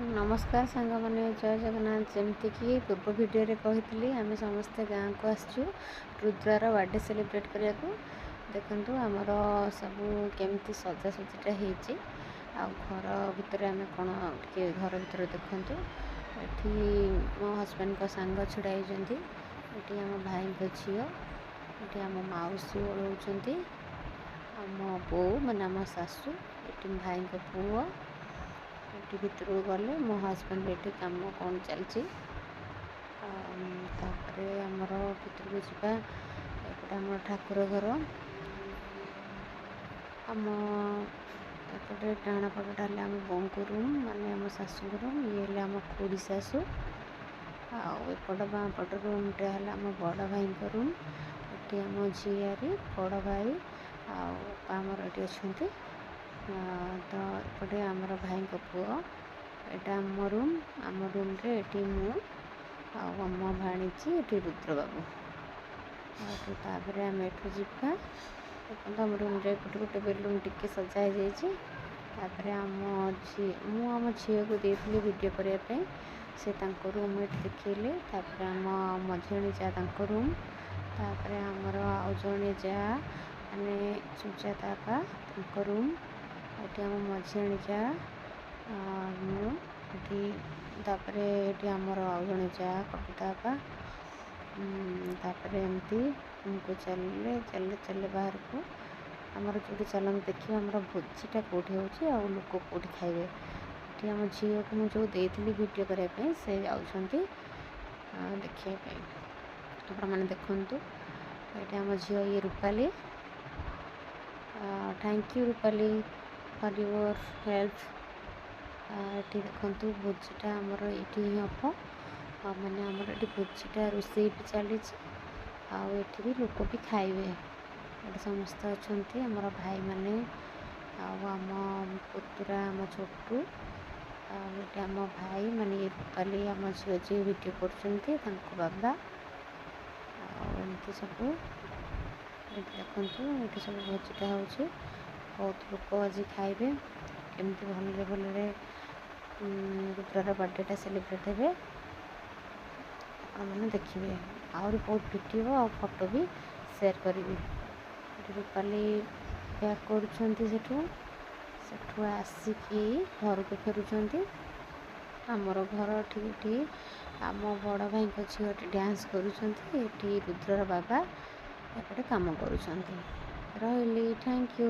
नमस्कार सांग मैंने जय जगन्नाथ। जमती कि पूर्व भिडियो कही आम समस्ते गाँव को आसचु रुद्रार बर्थडे सेलिब्रेट करने को। देखु आमर सब केमती सजासजीटा हो घर भितर आम कौन टे घर भर देखु ये मो हजबैंड को सांग छुड़ाई ये आम भाई झील ये आम मौसी ओढ़ाऊँ आम बो मैंने आम शाशु ये भाई पुओ ये भितर गले मो हजबैंड ये कम कौन चलती आमर भितर को जावा एपटे आम ठाकुर घर आम एपटे डाण पटा आम बों को रूम माने आम शाशु रूम ये आम खुड़ी शाशु आउट बाँ पट रूमटे है आम बड़ भाई रूम ये आम झीआरी बड़ भाई आमर ये अच्छा तो एपटे आमर भाई पुओ यहाँ आम रूम रे ये मु आम भाणीजी ये रुद्र बाबू तापर आम एठू जा आम रूम रे गोटे गोटे बेलून टिके सजा जापर आम झी आम झील को देती वीडियो करने से रूम देखले तापर आम मझी जा रूम तापर आमर आउ जड़े जा माने सुजाता का रूम ये आम मझी जा मुझे ये आमर आउ जड़े जा कविता एमती उनको चलले चलले चलले बाहर को आमर जो चलन देखिए आमर भोजीटा कौटी हो लोक कौटी खाइबे ये आम झील को मुझे देती वीडियो करने से जाऊँगी देखिए आप मैंने देखु ये आम झील ये Rupali thank you Rupali for your help ये देखु भोजीटा आमर ये हम मैंने आमर ये भोजीटा रोषे भी चली भी लोक भी खाइबे ये समस्त अच्छा आमर भाई माने आम पुतुरा आम छोटू ये आम भाई माने ये रूपाली आम झील जी वीडियो कर बाबा एमती सब देखु ये सब भोजीटा हो बहुत लोक आज खाइबे केमती भल भल रुद्रार बर्थडेटा सेलिब्रेट हे मैंने देखिए आहरी बहुत वीडियो आ फोटो भी शेयर करी रूपाली पैक करूँ आसिकी घर को फेरुंट आमर घर ठीक आम बड़ भाई झील डांस करुँच रुद्रार बाबा एपटे कम कर रही। Thank you.